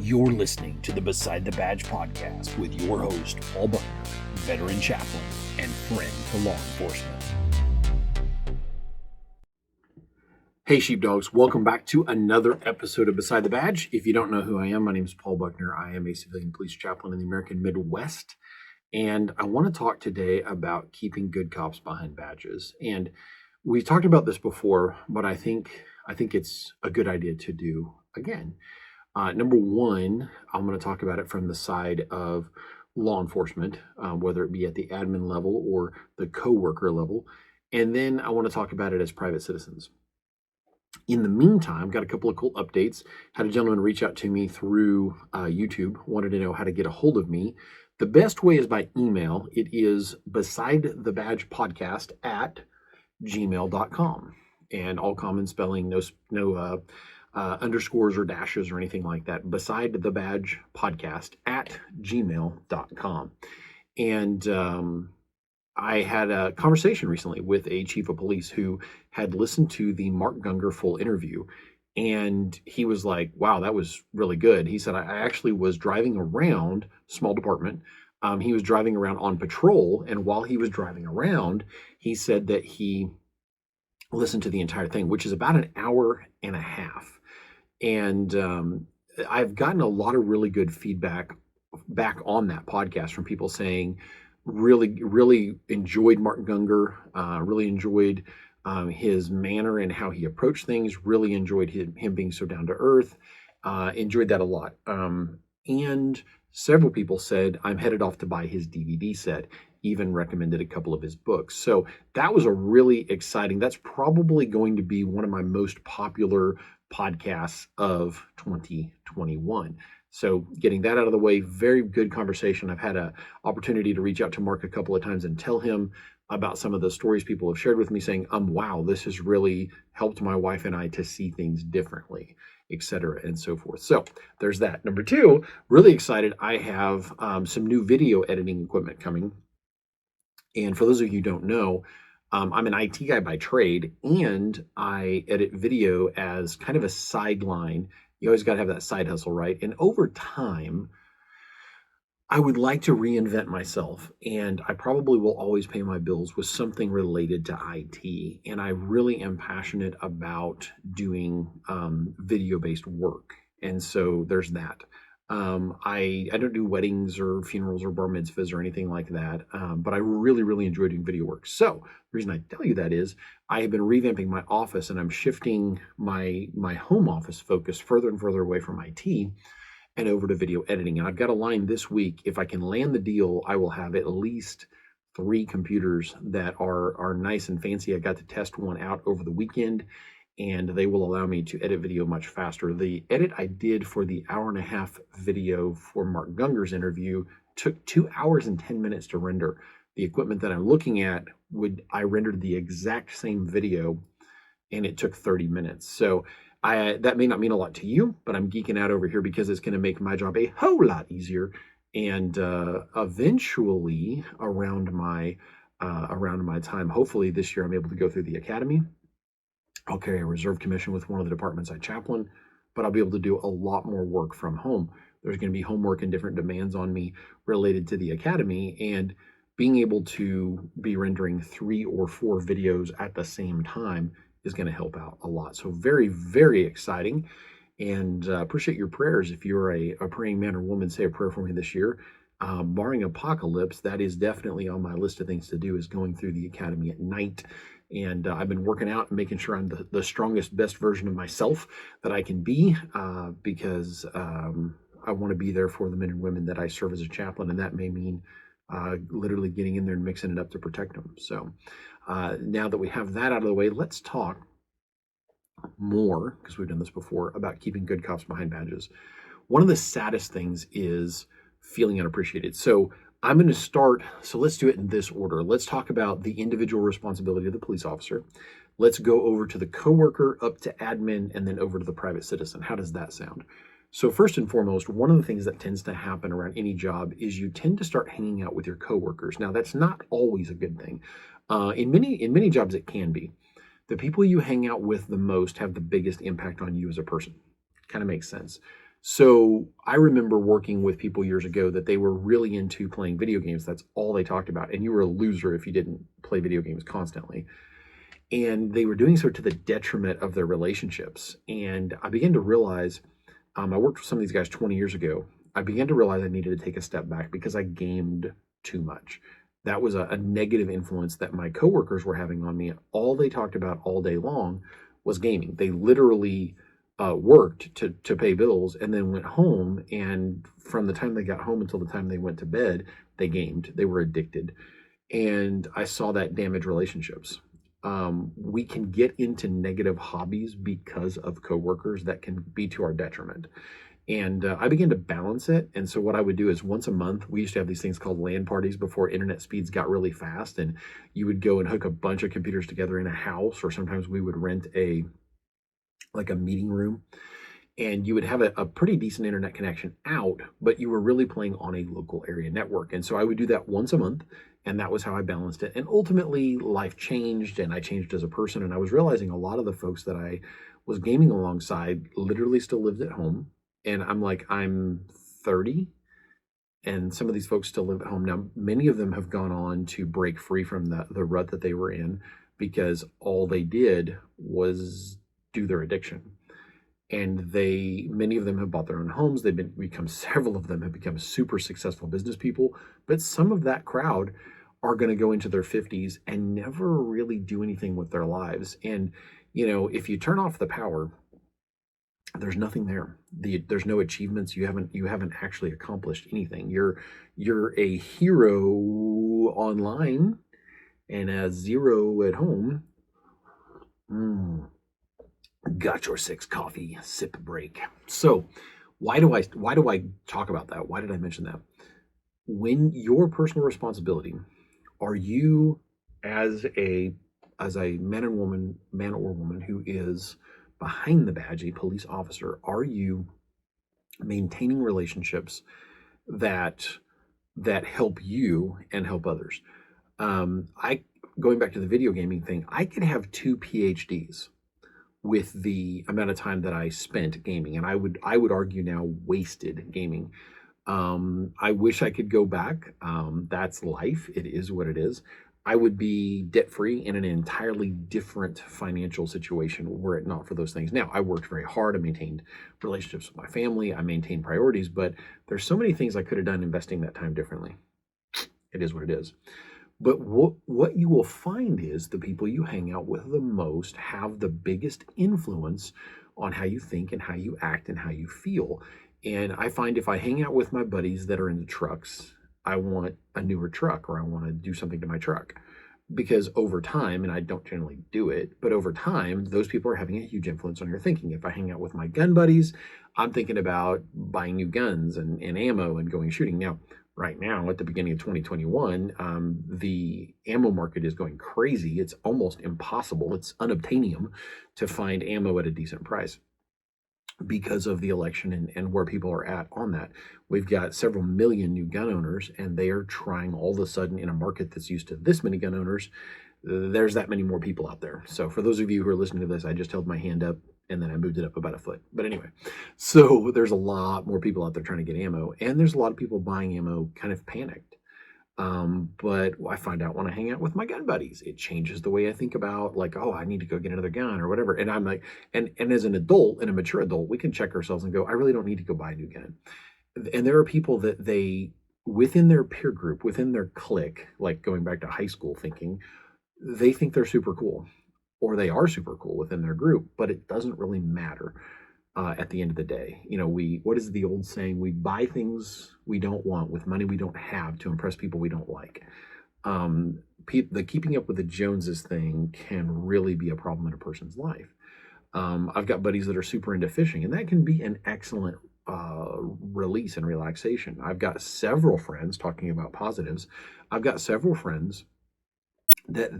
You're listening to the Beside the Badge podcast with your host, Paul Buckner, veteran chaplain and friend to law enforcement. Hey, sheepdogs, welcome back to another episode of Beside the Badge. If you don't know who I am, my name is Paul Buckner. I am a civilian police chaplain in the American Midwest, and I want to talk today about keeping good cops behind badges. And we talked about this before, but I think it's a good idea to do again. Number one, I'm going to talk about it from the side of law enforcement, whether it be at the admin level or the coworker level. And then I want to talk about it as private citizens. In the meantime, got a couple of cool updates. Had a gentleman reach out to me through YouTube, wanted to know how to get a hold of me. The best way is by email. It is besidethebadgepodcast@gmail.com. And all common spelling, no underscores or dashes or anything like that. Beside the badge podcast @gmail.com. And I had a conversation recently with a chief of police who had listened to the Mark Gungor full interview. And he was like, wow, that was really good. He said, I actually was driving around, small department. He was driving around on patrol. And while he was driving around, he said that he listened to the entire thing, which is about an hour and a half. And I've gotten a lot of really good feedback back on that podcast from people saying, really enjoyed Mark Gungor, really enjoyed his manner and how he approached things, really enjoyed him being so down to earth, enjoyed that a lot. And several people said, I'm headed off to buy his DVD set, even recommended a couple of his books. So that was a really exciting, that's probably going to be one of my most popular podcasts of 2021. So getting that out of the way, very good conversation. I've had an opportunity to reach out to Mark a couple of times and tell him about some of the stories people have shared with me saying, wow, this has really helped my wife and I to see things differently, et cetera, and so forth. So there's that. Number two, really excited. I have some new video editing equipment coming. And for those of you who don't know, I'm an IT guy by trade, and I edit video as kind of a sideline. You always got to have that side hustle, right? And over time, I would like to reinvent myself, and I probably will always pay my bills with something related to IT. And I really am passionate about doing video-based work. And so there's that. I don't do weddings or funerals or bar mitzvahs or anything like that, but I really enjoy doing video work. So the reason I tell you that is I have been revamping my office, and I'm shifting my home office focus further and further away from IT and over to video editing. And I've got a line this week. If I can land the deal, I will have at least 3 computers that are nice and fancy. I got to test one out over the weekend, and they will allow me to edit video much faster. The edit I did for the hour-and-a-half video for Mark Gungor's interview took 2 hours and 10 minutes to render. The equipment that I'm looking at, I rendered the exact same video, and it took 30 minutes. So that may not mean a lot to you, but I'm geeking out over here because it's going to make my job a whole lot easier. And eventually, around my time, hopefully this year, I'm able to go through the academy. I'll carry a reserve commission with one of the departments I chaplain, but I'll be able to do a lot more work from home. There's going to be homework and different demands on me related to the academy, and being able to be rendering 3 or 4 videos at the same time is going to help out a lot. So very exciting, and appreciate your prayers. If you're a praying man or woman, say a prayer for me this year. Barring apocalypse, that is definitely on my list of things to do, is going through the academy at night. And I've been working out and making sure I'm the strongest, best version of myself that I can be, because I want to be there for the men and women that I serve as a chaplain. And that may mean literally getting in there and mixing it up to protect them. So now that we have that out of the way, let's talk more, because we've done this before, about keeping good cops behind badges. One of the saddest things is feeling unappreciated. So I'm going to start, so let's do it in this order. Let's talk about the individual responsibility of the police officer. Let's go over to the coworker, up to admin, and then over to the private citizen. How does that sound? So first and foremost, one of the things that tends to happen around any job is you tend to start hanging out with your coworkers. Now, that's not always a good thing. In many jobs, it can be. The people you hang out with the most have the biggest impact on you as a person. Kind of makes sense. So I remember working with people years ago that they were really into playing video games. That's all they talked about. And you were a loser if you didn't play video games constantly. And they were doing so to the detriment of their relationships. And I began to realize, I worked with some of these guys 20 years ago. I began to realize I needed to take a step back because I gamed too much. That was a negative influence that my coworkers were having on me. All they talked about all day long was gaming. They literally worked to pay bills and then went home. And from the time they got home until the time they went to bed, they gamed. They were addicted. And I saw that damage relationships. We can get into negative hobbies because of coworkers that can be to our detriment. And I began to balance it. And so what I would do is once a month, we used to have these things called LAN parties before internet speeds got really fast. And you would go and hook a bunch of computers together in a house, or sometimes we would rent a meeting room, and you would have a pretty decent internet connection out, but you were really playing on a local area network. And so I would do that once a month, and that was how I balanced it. And ultimately, life changed, and I changed as a person. And I was realizing a lot of the folks that I was gaming alongside literally still lived at home. And I'm like, I'm 30, and some of these folks still live at home. Now, many of them have gone on to break free from the rut that they were in because all they did was do their addiction. And many of them have bought their own homes. Several of them have become super successful business people, but some of that crowd are going to go into their 50s and never really do anything with their lives. And if you turn off the power, there's nothing there. There's no achievements. You haven't actually accomplished anything. You're a hero online and a zero at home. Got your 6 coffee sip break. So why do I talk about that? Why did I mention that? When your personal responsibility, are you as a man or woman who is behind the badge, a police officer, are you maintaining relationships that help you and help others? I Going back to the video gaming thing, I could have 2 PhDs with the amount of time that I spent gaming, and I would argue now wasted gaming. I wish I could go back. That's life. It is what it is. I would be debt free in an entirely different financial situation were it not for those things. Now, I worked very hard. I maintained relationships with my family. I maintained priorities, but there's so many things I could have done investing that time differently. It is what it is. But what you will find is the people you hang out with the most have the biggest influence on how you think and how you act and how you feel. And I find if I hang out with my buddies that are into trucks, I want a newer truck, or I want to do something to my truck. Because over time, and I don't generally do it, but over time, those people are having a huge influence on your thinking. If I hang out with my gun buddies, I'm thinking about buying new guns and ammo and going shooting. Now, right now, at the beginning of 2021, the ammo market is going crazy. It's almost impossible. It's unobtainium to find ammo at a decent price because of the election and where people are at on that. We've got several million new gun owners, and they are trying all of a sudden in a market that's used to this many gun owners, there's that many more people out there. So for those of you who are listening to this, I just held my hand up and then I moved it up about a foot. But anyway, so there's a lot more people out there trying to get ammo, and there's a lot of people buying ammo kind of panicked. But I find out when I hang out with my gun buddies, it changes the way I think about, like, oh, I need to go get another gun or whatever. And I'm like, and as an adult and a mature adult, we can check ourselves and go, I really don't need to go buy a new gun. And there are people that within their peer group, within their clique, like going back to high school thinking, they think they're super cool, or they are super cool within their group, but it doesn't really matter. At the end of the day, what is the old saying? We buy things we don't want with money we don't have to impress people we don't like. The keeping up with the Joneses thing can really be a problem in a person's life. I've got buddies that are super into fishing, and that can be an excellent release and relaxation. I've got several friends, talking about positives, I've got several friends that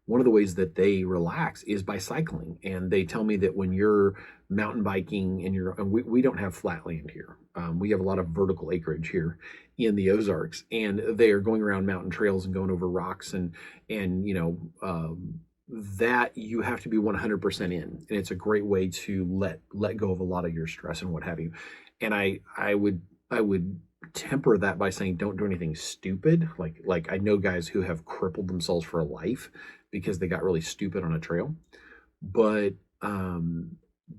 one of the ways that they relax is by cycling. And they tell me that when you're mountain biking and we don't have flat land here. We have a lot of vertical acreage here in the Ozarks, and they are going around mountain trails and going over rocks and that you have to be 100% in, and it's a great way to let go of a lot of your stress and what have you. And I would temper that by saying don't do anything stupid. Like I know guys who have crippled themselves for life because they got really stupid on a trail. But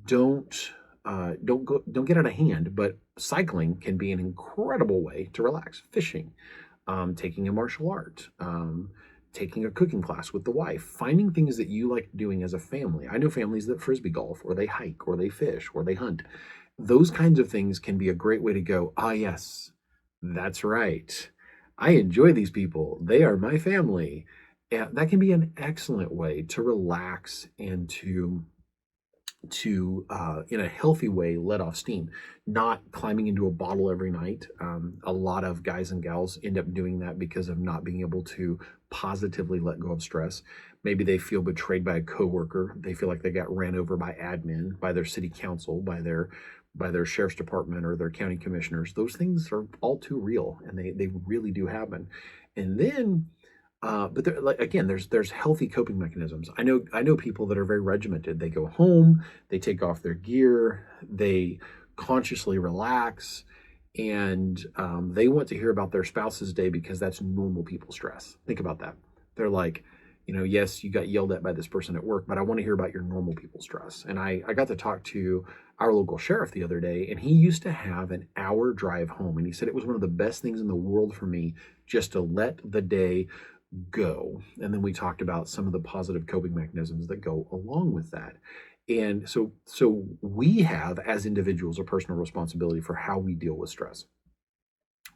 don't don't get out of hand. But cycling can be an incredible way to relax. Fishing, taking a martial art, taking a cooking class with the wife, finding things that you like doing as a family. I know families that frisbee golf, or they hike, or they fish, or they hunt. Those kinds of things can be a great way to go, ah, yes, that's right. I enjoy these people. They are my family. And that can be an excellent way to relax and to in a healthy way let off steam, not climbing into a bottle every night. A lot of guys and gals end up doing that because of not being able to positively let go of stress. Maybe they feel betrayed by a coworker. They feel like they got ran over by admin, by their city council, by their sheriff's department or their county commissioners. Those things are all too real, and they really do happen. And then but there, like again, there's healthy coping mechanisms. I know people that are very regimented. They go home, they take off their gear, they consciously relax, and they want to hear about their spouse's day because that's normal people stress. Think about that. They're like, yes, you got yelled at by this person at work, but I want to hear about your normal people stress. And I got to talk to our local sheriff the other day, and he used to have an hour drive home, and he said it was one of the best things in the world for me just to let the day go. And then we talked about some of the positive coping mechanisms that go along with that. And so we have, as individuals, a personal responsibility for how we deal with stress.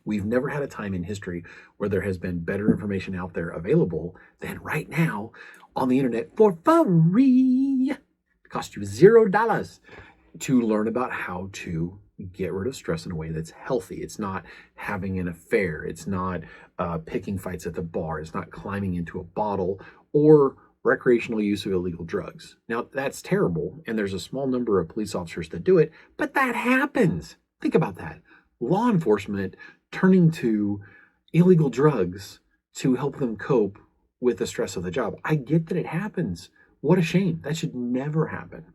We've never had a time in history where there has been better information out there available than right now on the internet for free. It costs you $0 to learn about how to get rid of stress in a way that's healthy. It's not having an affair. It's not picking fights at the bar. It's not climbing into a bottle or recreational use of illegal drugs. Now, that's terrible, and there's a small number of police officers that do it, but that happens. Think about that. Law enforcement turning to illegal drugs to help them cope with the stress of the job. I get that it happens. What a shame. That should never happen.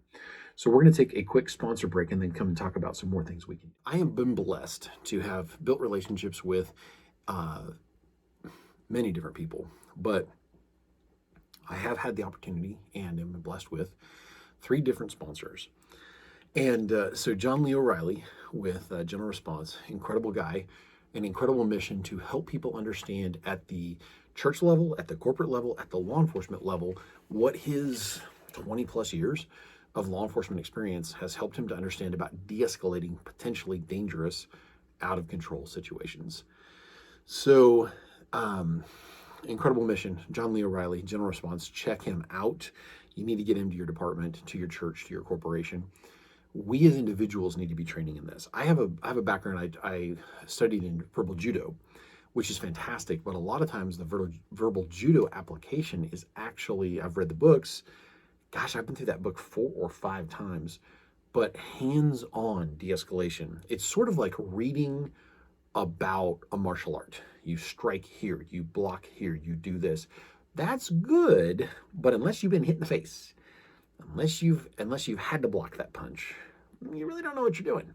So we're going to take a quick sponsor break and then come and talk about some more things we can do. I have been blessed to have built relationships with many different people, but I have had the opportunity and am blessed with 3 different sponsors. And so John Lee O'Reilly with General Response, incredible guy, an incredible mission to help people understand at the church level, at the corporate level, at the law enforcement level, what his 20 plus years of law enforcement experience has helped him to understand about de-escalating potentially dangerous, out of control situations. So, incredible mission. John Lee O'Reilly, General Response. Check him out. You need to get him to your department, to your church, to your corporation. We as individuals need to be training in this. I have a background. I studied in verbal judo, which is fantastic. But a lot of times the verbal judo application is actually, I've read the books. Gosh, I've been through that book 4 or 5 times, but hands-on de-escalation. It's sort of like reading about a martial art. You strike here, you block here, you do this. That's good, but unless you've been hit in the face, unless you've had to block that punch, you really don't know what you're doing.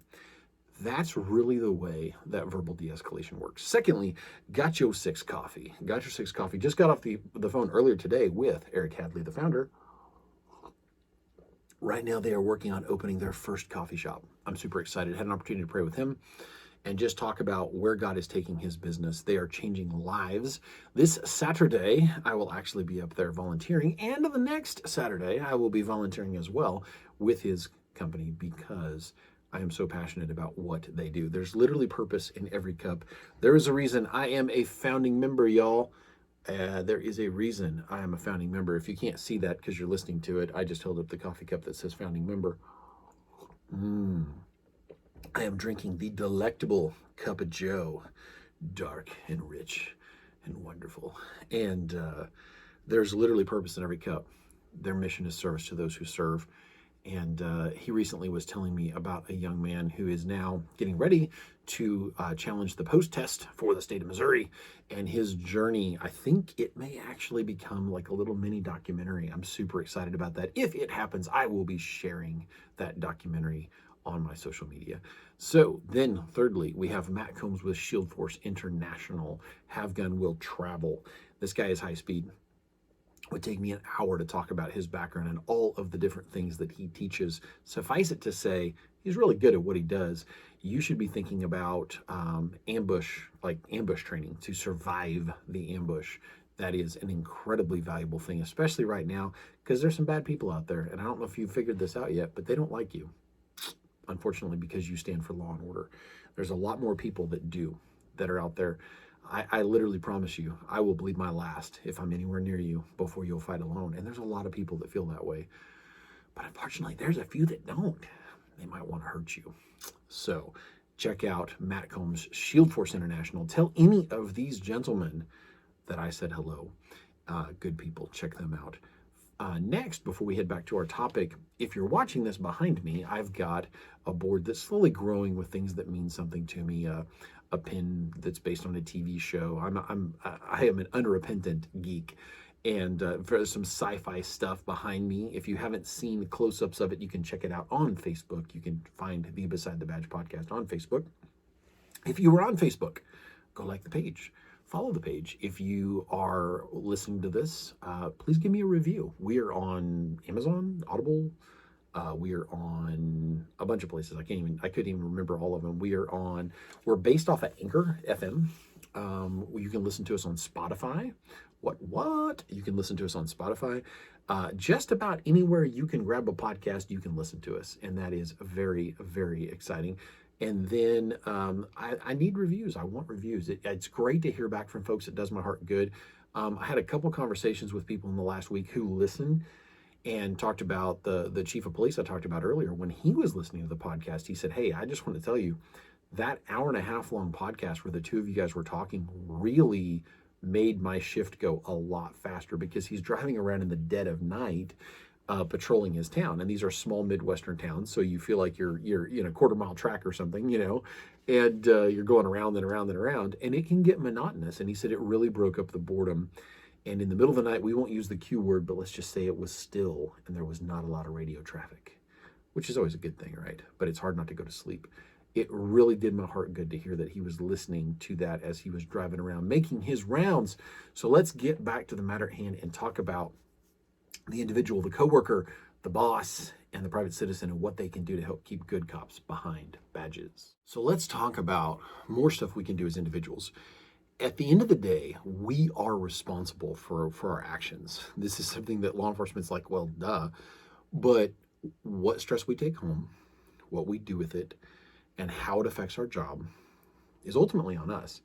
That's really the way that verbal de-escalation works. Secondly, Got Your 6 Coffee. Got Your 6 Coffee just got off the phone earlier today with Eric Hadley, the founder. Right now, they are working on opening their first coffee shop. I'm super excited. I had an opportunity to pray with him and just talk about where God is taking his business. They are changing lives. This Saturday, I will actually be up there volunteering. And the next Saturday, I will be volunteering as well with his company because I am so passionate about what they do. There's literally purpose in every cup. There is a reason I am a founding member, y'all. There is a reason I am a founding member. If you can't see that because you're listening to it, I just held up the coffee cup that says founding member. I am drinking the delectable cup of Joe, dark and rich and wonderful. And there's literally purpose in every cup. Their mission is service to those who serve. And he recently was telling me about a young man who is now getting ready to challenge the post test for the state of Missouri. And his journey, I think it may actually become like a little mini documentary. I'm super excited about that. If it happens, I will be sharing that documentary on my social media. So then thirdly, we have Matt Combs with Shield Force International. Have Gun Will Travel. This guy is high speed. It would take me an hour to talk about his background and all of the different things that he teaches. Suffice it to say, he's really good at what he does. You should be thinking about ambush training to survive the ambush. That is an incredibly valuable thing, especially right now, because there's some bad people out there. And I don't know if you've figured this out yet, but they don't like you, unfortunately, because you stand for law and order. There's a lot more people that do, that are out there. I literally promise you, I will bleed my last if I'm anywhere near you before you'll fight alone. And there's a lot of people that feel that way. But unfortunately, there's a few that don't. They might want to hurt you. So check out Matt Combs, Shield Force International. Tell any of these gentlemen that I said hello. Good people, check them out. Next, before we head back to our topic, if you're watching this behind me, I've got a board that's slowly growing with things that mean something to me. A pin that's based on a TV show. I am an unrepentant geek, and for some sci-fi stuff behind me. If you haven't seen close-ups of it, you can check it out on Facebook. You can find the Beside the Badge podcast on Facebook. If you were on Facebook, go like the page. Follow the page. If you are listening to this, please give me a review. We are on Amazon, Audible. We are on a bunch of places. I couldn't even remember all of them. We're based off of Anchor FM. You can listen to us on Spotify. What? You can listen to us on Spotify. Just about anywhere you can grab a podcast, you can listen to us. And that is very, very exciting. And then I need reviews. I want reviews. It's great to hear back from folks. It does my heart good. I had a couple conversations with people in the last week who listen and talked about the chief of police I talked about earlier. When he was listening to the podcast, he said, hey, I just want to tell you, that hour and a half long podcast where the two of you guys were talking really made my shift go a lot faster, because he's driving around in the dead of night patrolling his town. And these are small Midwestern towns, so you feel like you're in a quarter-mile track or something, and you're going around and around and around, and it can get monotonous. And he said it really broke up the boredom. And in the middle of the night, we won't use the Q word, but let's just say it was still, and there was not a lot of radio traffic, which is always a good thing, right? But it's hard not to go to sleep. It really did my heart good to hear that he was listening to that as he was driving around, making his rounds. So let's get back to the matter at hand and talk about the individual, the coworker, the boss, and the private citizen, and what they can do to help keep good cops behind badges. So let's talk about more stuff we can do as individuals. At the end of the day, we are responsible for our actions. This is something that law enforcement's like, well, duh. But what stress we take home, what we do with it, and how it affects our job is ultimately on us.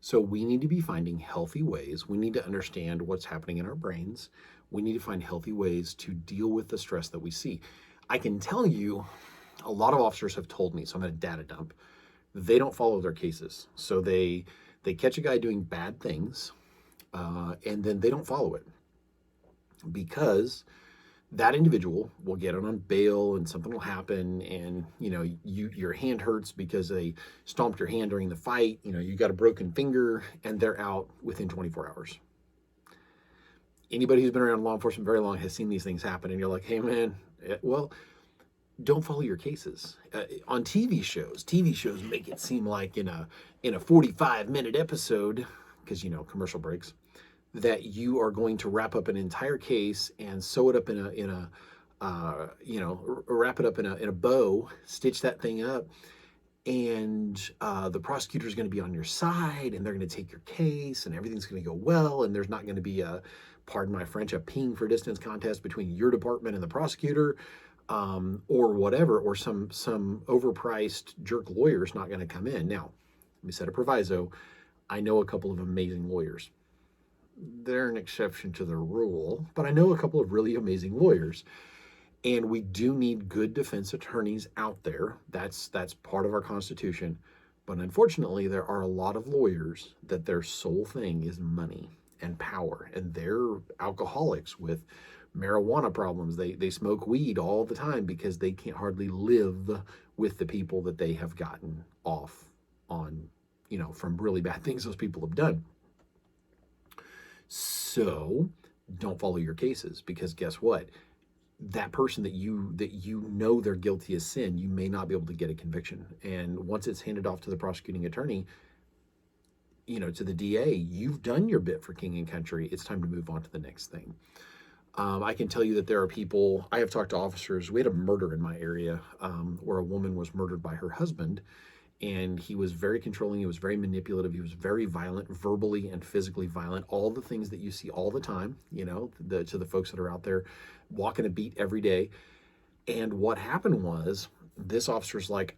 So we need to be finding healthy ways. We need to understand what's happening in our brains. We need to find healthy ways to deal with the stress that we see. I can tell you, a lot of officers have told me, so I'm at a data dump, they don't follow their cases. So they catch a guy doing bad things, and then they don't follow it, because that individual will get on bail and something will happen, and your hand hurts because they stomped your hand during the fight. You got a broken finger, and they're out within 24 hours. Anybody who's been around law enforcement very long has seen these things happen, and you're like, hey man, well, don't follow your cases. On TV shows make it seem like in a 45-minute episode, because commercial breaks, that you are going to wrap up an entire case and sew it up wrap it up in a bow, stitch that thing up, and the prosecutor is going to be on your side, and they're going to take your case, and everything's going to go well, and there's not going to be pardon my French, a peeing for distance contest between your department and the prosecutor, or whatever, or some overpriced jerk lawyer is not going to come in. Now, let me set a proviso. I know a couple of amazing lawyers. They're an exception to the rule, but I know a couple of really amazing lawyers. And we do need good defense attorneys out there. That's part of our Constitution. But unfortunately, there are a lot of lawyers that their sole thing is money and power, and they're alcoholics with marijuana problems. They smoke weed all the time because they can't hardly live with the people that they have gotten off on, from really bad things those people have done. So don't follow your cases, because guess what? That person that you know they're guilty of sin, you may not be able to get a conviction. And once it's handed off to the prosecuting attorney, to the DA, you've done your bit for king and country. It's time to move on to the next thing. I can tell you that there are people, I have talked to officers. We had a murder in my area where a woman was murdered by her husband, and he was very controlling. He was very manipulative. He was very violent, verbally and physically violent. All the things that you see all the time, to the folks that are out there walking a beat every day. And what happened was, this officer's like,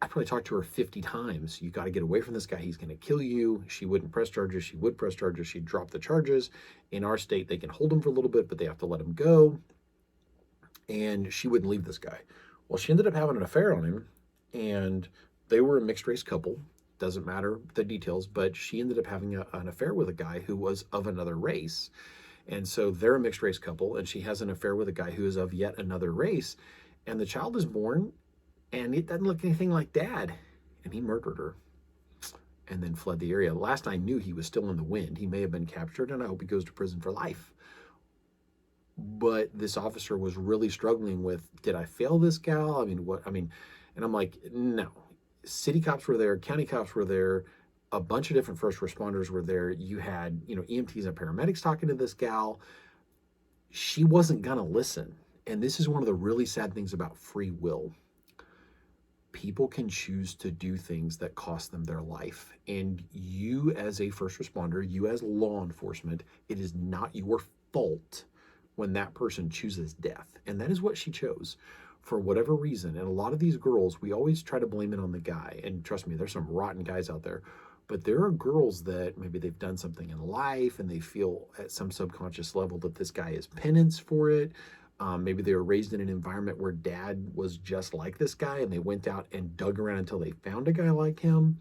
I probably talked to her 50 times. You got to get away from this guy. He's going to kill you. She wouldn't press charges. She would press charges. She'd drop the charges. In our state, they can hold him for a little bit, but they have to let him go. And she wouldn't leave this guy. Well, she ended up having an affair on him, and they were a mixed race couple. Doesn't matter the details, but she ended up having an affair with a guy who was of another race. And so they're a mixed race couple, and she has an affair with a guy who is of yet another race. And the child is born, and it doesn't look anything like dad. And he murdered her and then fled the area. Last I knew, he was still in the wind. He may have been captured, and I hope he goes to prison for life. But this officer was really struggling with, did I fail this gal? And I'm like, no. City cops were there, county cops were there, a bunch of different first responders were there. You had, EMTs and paramedics talking to this gal. She wasn't gonna listen. And this is one of the really sad things about free will. People can choose to do things that cost them their life. And you as a first responder, you as law enforcement, it is not your fault when that person chooses death. And that is what she chose for whatever reason. And a lot of these girls, we always try to blame it on the guy. And trust me, there's some rotten guys out there. But there are girls that maybe they've done something in life and they feel at some subconscious level that this guy is penance for it. Maybe they were raised in an environment where dad was just like this guy, and they went out and dug around until they found a guy like him.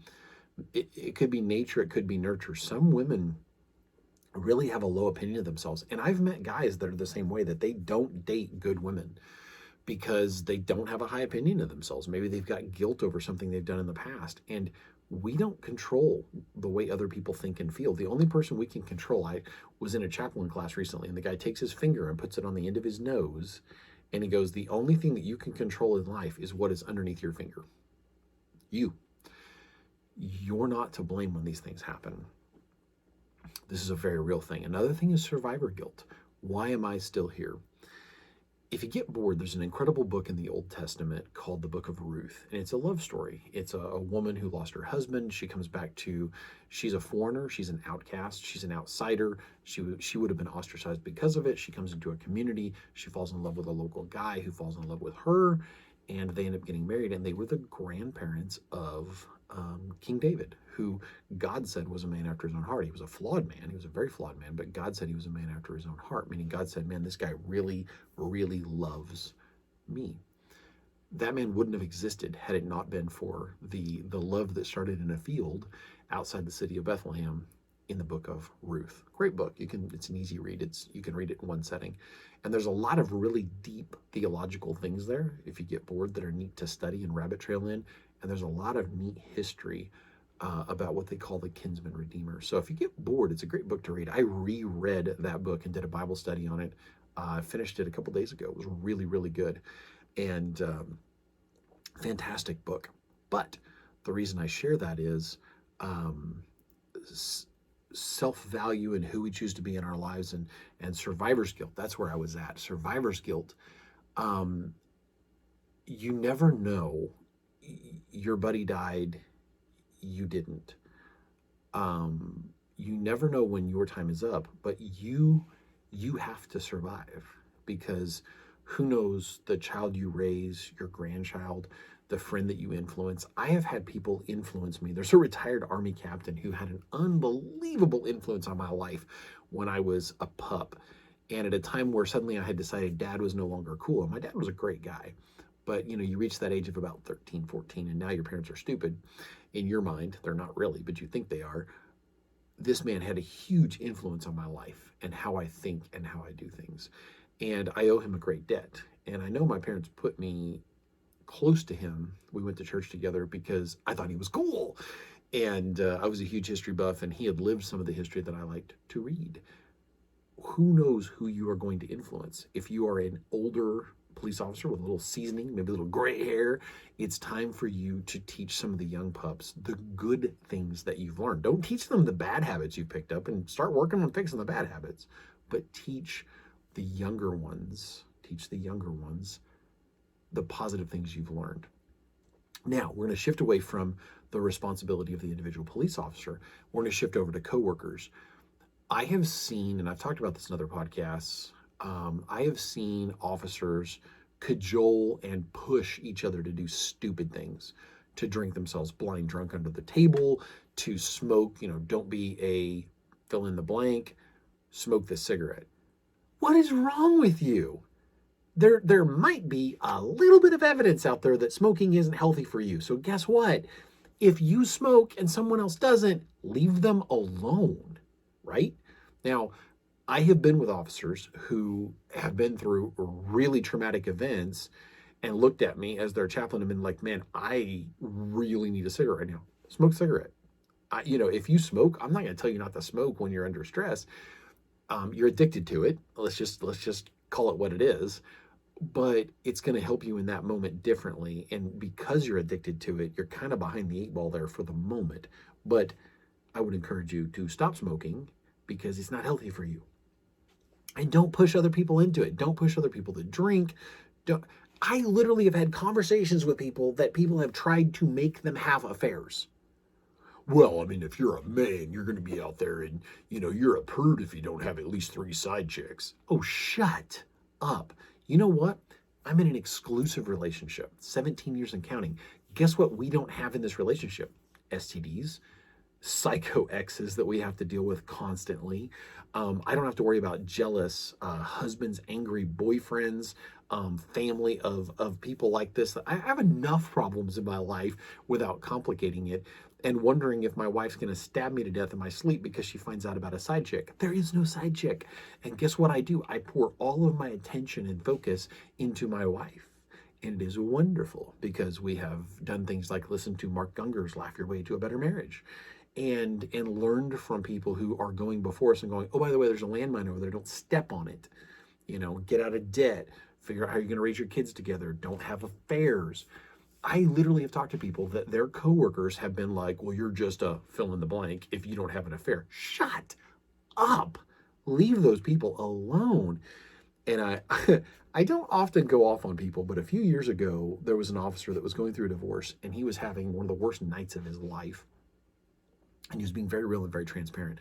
It could be nature, it could be nurture. Some women really have a low opinion of themselves. And I've met guys that are the same way, that they don't date good women because they don't have a high opinion of themselves. Maybe they've got guilt over something they've done in the past. And we don't control the way other people think and feel. The only person we can control, I was in a chaplain class recently, and the guy takes his finger and puts it on the end of his nose, and he goes, the only thing that you can control in life is what is underneath your finger. You're not to blame when these things happen. This is a very real thing. Another thing is survivor guilt. Why am I still here? If you get bored, there's an incredible book in the Old Testament called the Book of Ruth, and it's a love story. It's a woman who lost her husband. She comes back she's a foreigner. She's an outcast. She's an outsider. She would have been ostracized because of it. She comes into a community. She falls in love with a local guy who falls in love with her, and they end up getting married, and they were the grandparents of King David, who God said was a man after his own heart. He was a flawed man. He was a very flawed man, but God said he was a man after his own heart, meaning God said, man, this guy really, really loves me. That man wouldn't have existed had it not been for the love that started in a field outside the city of Bethlehem in the Book of Ruth. Great book. It's an easy read. You can read it in one setting. And there's a lot of really deep theological things there, if you get bored, that are neat to study and rabbit trail in. And there's a lot of neat history about what they call the kinsman redeemer. So if you get bored, it's a great book to read. I reread that book and did a Bible study on it. I finished it a couple days ago. It was really, really good. And fantastic book. But the reason I share that is self-value and who we choose to be in our lives, and survivor's guilt. That's where I was at. Survivor's guilt. You never know. Your buddy died, you didn't. You never know when your time is up, but you have to survive, because who knows the child you raise, your grandchild, the friend that you influence. I have had people influence me. There's a retired Army captain who had an unbelievable influence on my life when I was a pup, and at a time where suddenly I had decided dad was no longer cool. And my dad was a great guy. But, you reach that age of about 13, 14, and now your parents are stupid. In your mind, they're not really, but you think they are. This man had a huge influence on my life and how I think and how I do things. and I owe him a great debt. And I know my parents put me close to him. We went to church together because I thought he was cool. And I was a huge history buff, and he had lived some of the history that I liked to read. Who knows who you are going to influence? If you are an older police officer with a little seasoning, maybe a little gray hair, it's time for you to teach some of the young pups the good things that you've learned. Don't teach them the bad habits you've picked up and start working on fixing the bad habits, but teach the younger ones the positive things you've learned. Now, we're going to shift away from the responsibility of the individual police officer. We're going to shift over to coworkers. I have seen, and I've talked about this in other podcasts, I have seen officers cajole and push each other to do stupid things, to drink themselves blind drunk under the table, to smoke, don't be a fill in the blank, smoke this cigarette. What is wrong with you? There might be a little bit of evidence out there that smoking isn't healthy for you. So guess what? If you smoke and someone else doesn't, leave them alone, right? Now, I have been with officers who have been through really traumatic events and looked at me as their chaplain and been like, man, I really need a cigarette right now. Smoke a cigarette. If you smoke, I'm not going to tell you not to smoke when you're under stress. You're addicted to it. Let's just call it what it is. But it's going to help you in that moment differently. And because you're addicted to it, you're kind of behind the 8 ball there for the moment. But I would encourage you to stop smoking because it's not healthy for you. And don't push other people into it. Don't push other people to drink. I literally have had conversations with people that people have tried to make them have affairs. Well, I mean, if you're a man, you're going to be out there and, you're a prude if you don't have at least 3 side chicks. Oh, shut up. You know what? I'm in an exclusive relationship, 17 years and counting. Guess what we don't have in this relationship? STDs, psycho exes that we have to deal with constantly. I don't have to worry about jealous husbands, angry boyfriends, family of people like this. I have enough problems in my life without complicating it and wondering if my wife's going to stab me to death in my sleep because she finds out about a side chick. There is no side chick. And guess what I do? I pour all of my attention and focus into my wife. And it is wonderful because we have done things like listen to Mark Gunger's Laugh Your Way to a Better Marriage and learned from people who are going before us and going, oh, by the way, there's a landmine over there. Don't step on it. Get out of debt. Figure out how you're going to raise your kids together. Don't have affairs. I literally have talked to people that their coworkers have been like, well, you're just a fill in the blank if you don't have an affair. Shut up. Leave those people alone. And I don't often go off on people, but a few years ago, there was an officer that was going through a divorce and he was having one of the worst nights of his life. And he was being very real and very transparent.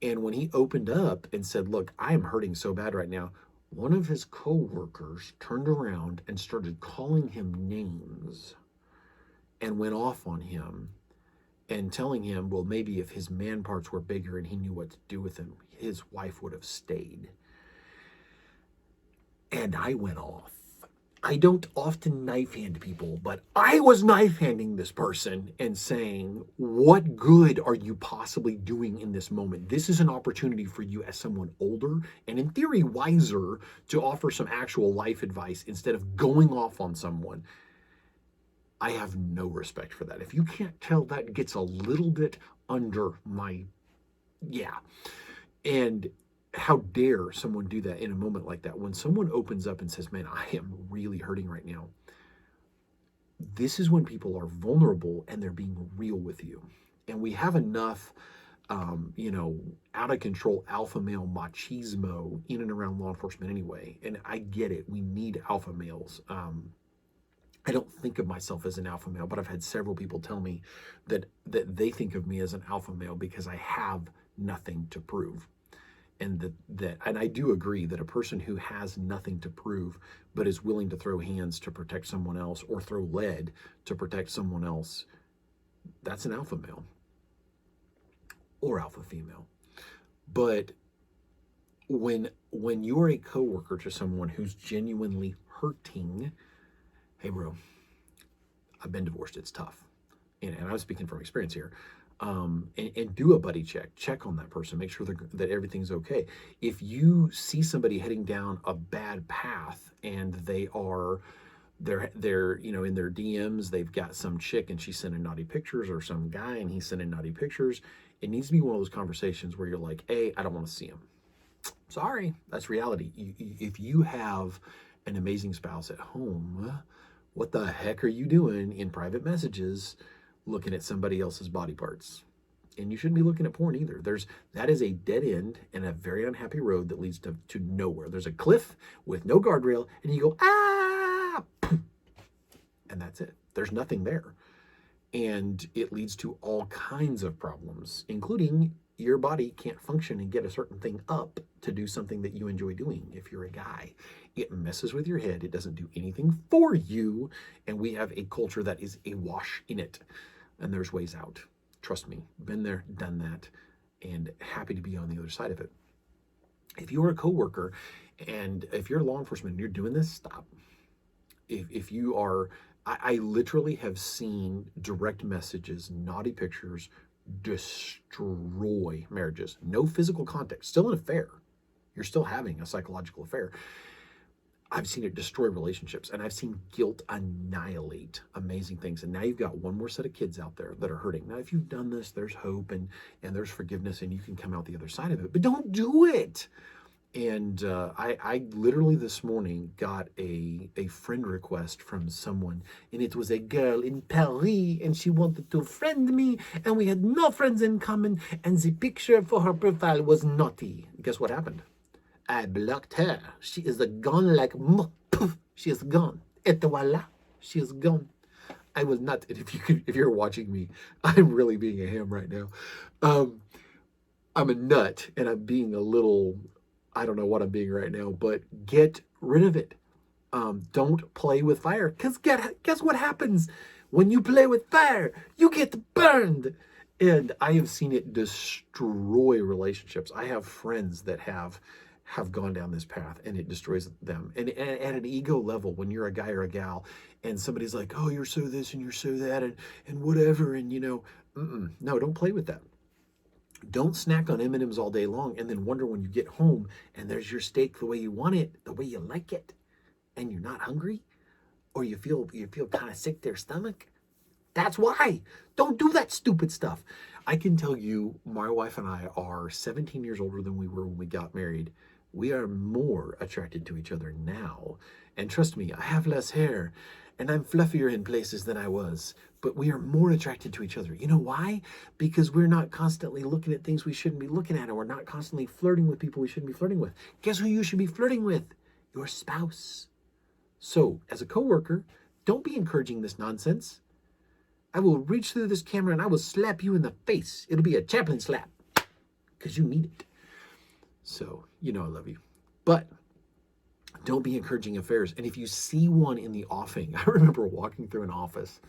And when he opened up and said, look, I am hurting so bad right now, one of his coworkers turned around and started calling him names and went off on him and telling him, well, maybe if his man parts were bigger and he knew what to do with them, his wife would have stayed. And I went off. I don't often knife hand people, but I was knife handing this person and saying, what good are you possibly doing in this moment? This is an opportunity for you as someone older and in theory wiser to offer some actual life advice instead of going off on someone. I have no respect for that. If you can't tell, that gets a little bit under my, And how dare someone do that in a moment like that? When someone opens up and says, man, I am really hurting right now. This is when people are vulnerable and they're being real with you. And we have enough, out of control alpha male machismo in and around law enforcement anyway. And I get it. We need alpha males. I don't think of myself as an alpha male, but I've had several people tell me that they think of me as an alpha male because I have nothing to prove. And and I do agree that a person who has nothing to prove but is willing to throw hands to protect someone else or throw lead to protect someone else, that's an alpha male or alpha female. But when you're a coworker to someone who's genuinely hurting, hey bro, I've been divorced, it's tough. And I'm speaking from experience here. and do a buddy check on that person, make sure that everything's okay. If you see somebody heading down a bad path and they're in their DMs, they've got some chick and she's sending naughty pictures, or some guy and he's sending naughty pictures, it needs to be one of those conversations where you're like, hey, I don't want to see him. Sorry, that's reality. If you have an amazing spouse at home, what the heck are you doing in private messages looking at somebody else's body parts? And you shouldn't be looking at porn either. That is a dead end and a very unhappy road that leads to nowhere. There's a cliff with no guardrail, and you go, ah, and that's it. There's nothing there. And it leads to all kinds of problems, including your body can't function and get a certain thing up to do something that you enjoy doing. If you're a guy, it messes with your head. It doesn't do anything for you. And we have a culture that is awash in it. And there's ways out. Trust me, been there, done that, and happy to be on the other side of it. If you're a coworker and if you're law enforcement and you're doing this, stop. If you are, I literally have seen direct messages, naughty pictures, destroy marriages. No physical contact, still an affair. You're still having a psychological affair. I've seen it destroy relationships, and I've seen guilt annihilate amazing things. And now you've got one more set of kids out there that are hurting. Now, if you've done this, there's hope and there's forgiveness, and you can come out the other side of it. But don't do it. And I literally this morning got a friend request from someone, and it was a girl in Paris, and she wanted to friend me, and we had no friends in common, and the picture for her profile was naughty. Guess what happened? I blocked her. She is gone like poof. She is gone. Et voila, she is gone. I was not. If you're watching me, I'm really being a ham right now. I'm a nut, and I'm being a little. I don't know what I'm being right now, but get rid of it. Don't play with fire, because guess what happens when you play with fire? You get burned. And I have seen it destroy relationships. I have friends that have gone down this path, and it destroys them. And at an ego level, when you're a guy or a gal and somebody's like, oh, you're so this and you're so that and whatever, and no, don't play with that. Don't snack on M&Ms all day long and then wonder when you get home and there's your steak the way you want it, the way you like it, and you're not hungry, or you feel kind of sick to your stomach. That's why. Don't do that stupid stuff. I can tell you, my wife and I are 17 years older than we were when we got married. We are more attracted to each other now. And trust me, I have less hair and I'm fluffier in places than I was, but we are more attracted to each other. You know why? Because we're not constantly looking at things we shouldn't be looking at, and we're not constantly flirting with people we shouldn't be flirting with. Guess who you should be flirting with? Your spouse. So, as a coworker, don't be encouraging this nonsense. I will reach through this camera and I will slap you in the face. It'll be a chaplain slap, because you need it. So, I love you. But don't be encouraging affairs. And if you see one in the offing, I remember walking through an office.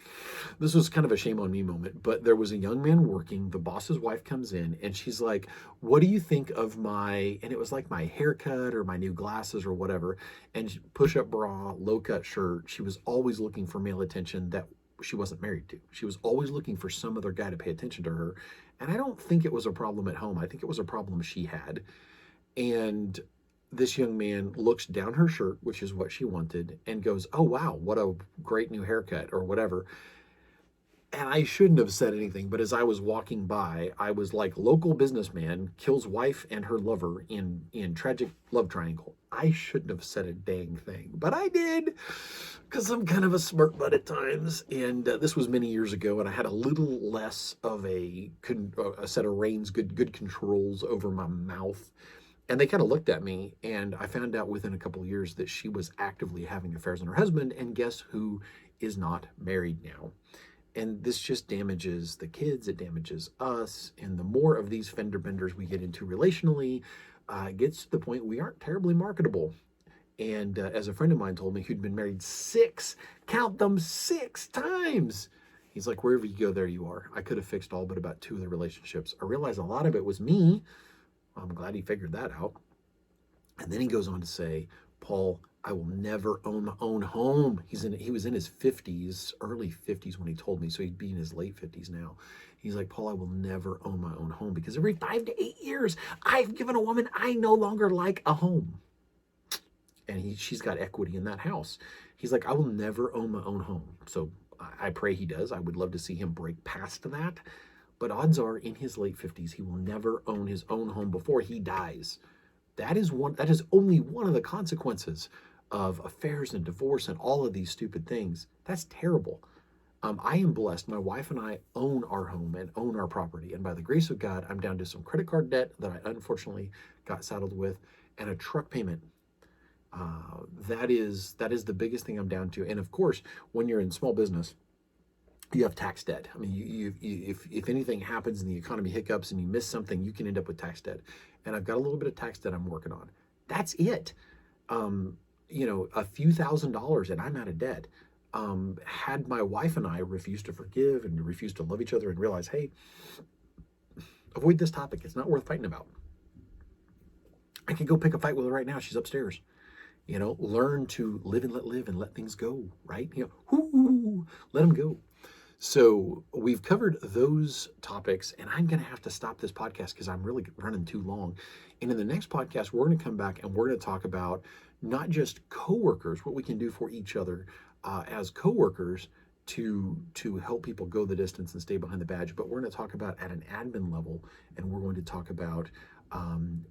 This was kind of a shame on me moment, but there was a young man working. The boss's wife comes in and she's like, what do you think of and it was like my haircut or my new glasses or whatever. And push-up bra, low-cut shirt. She was always looking for male attention that she wasn't married to. She was always looking for some other guy to pay attention to her. And I don't think it was a problem at home. I think it was a problem she had. And this young man looks down her shirt, which is what she wanted, and goes, oh, wow, what a great new haircut or whatever. And I shouldn't have said anything, but as I was walking by, I was like, local businessman kills wife and her lover in tragic love triangle. I shouldn't have said a dang thing, but I did, because I'm kind of a smart butt at times. And this was many years ago, and I had a little less of a set of reins, good controls over my mouth. And they kind of looked at me, and I found out within a couple of years that she was actively having affairs on her husband, and guess who is not married now? And this just damages the kids, it damages us, and the more of these fender benders we get into relationally, it gets to the point we aren't terribly marketable. And as a friend of mine told me, who'd been married 6 times, he's like, wherever you go, there you are. I could have fixed all but about 2 of the relationships. I realized a lot of it was me. I'm glad he figured that out. And then he goes on to say, Paul, I will never own my own home. He was in his 50s, early 50s when he told me, so he'd be in his late 50s now. He's like, Paul, I will never own my own home because every 5 to 8 years, I've given a woman I no longer like a home. And she's got equity in that house. He's like, I will never own my own home. So I pray he does. I would love to see him break past that. But odds are in his late 50s, he will never own his own home before he dies. That is only one of the consequences of affairs and divorce and all of these stupid things. That's terrible. I am blessed. My wife and I own our home and own our property. And by the grace of God, I'm down to some credit card debt that I unfortunately got saddled with and a truck payment. That is the biggest thing I'm down to. And of course, when you're in small business, you have tax debt. I mean, if anything happens and the economy hiccups and you miss something, you can end up with tax debt. And I've got a little bit of tax debt I'm working on. That's it. A few $1,000s and I'm out of debt. Had my wife and I refused to forgive and refused to love each other and realize, hey, avoid this topic. It's not worth fighting about. I could go pick a fight with her right now. She's upstairs. Learn to live and let things go, right? Let them go. So we've covered those topics, and I'm going to have to stop this podcast because I'm really running too long. And in the next podcast, we're going to come back and we're going to talk about not just coworkers, what we can do for each other as coworkers to help people go the distance and stay behind the badge. But we're going to talk about at an admin level, and we're going to talk about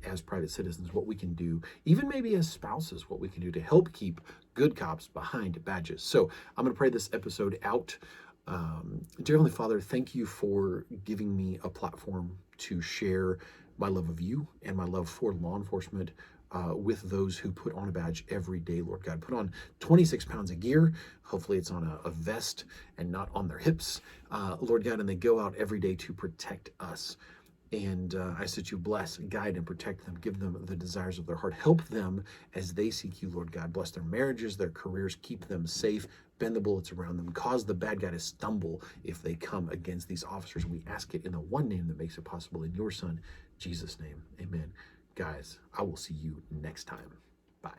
as private citizens, what we can do, even maybe as spouses, what we can do to help keep good cops behind badges. So I'm going to pray this episode out. Dear Heavenly Father, thank you for giving me a platform to share my love of you and my love for law enforcement with those who put on a badge every day, Lord God. Put on 26 pounds of gear. Hopefully it's on a vest and not on their hips, Lord God, and they go out every day to protect us. And I ask that you bless, guide, and protect them. Give them the desires of their heart. Help them as they seek you, Lord God. Bless their marriages, their careers. Keep them safe. Bend the bullets around them. Cause the bad guy to stumble if they come against these officers. We ask it in the one name that makes it possible, in your Son, Jesus' name. Amen. Guys, I will see you next time. Bye.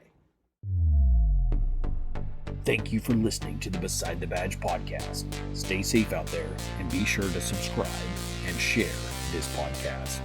Thank you for listening to the Beside the Badge podcast. Stay safe out there and be sure to subscribe and share this podcast.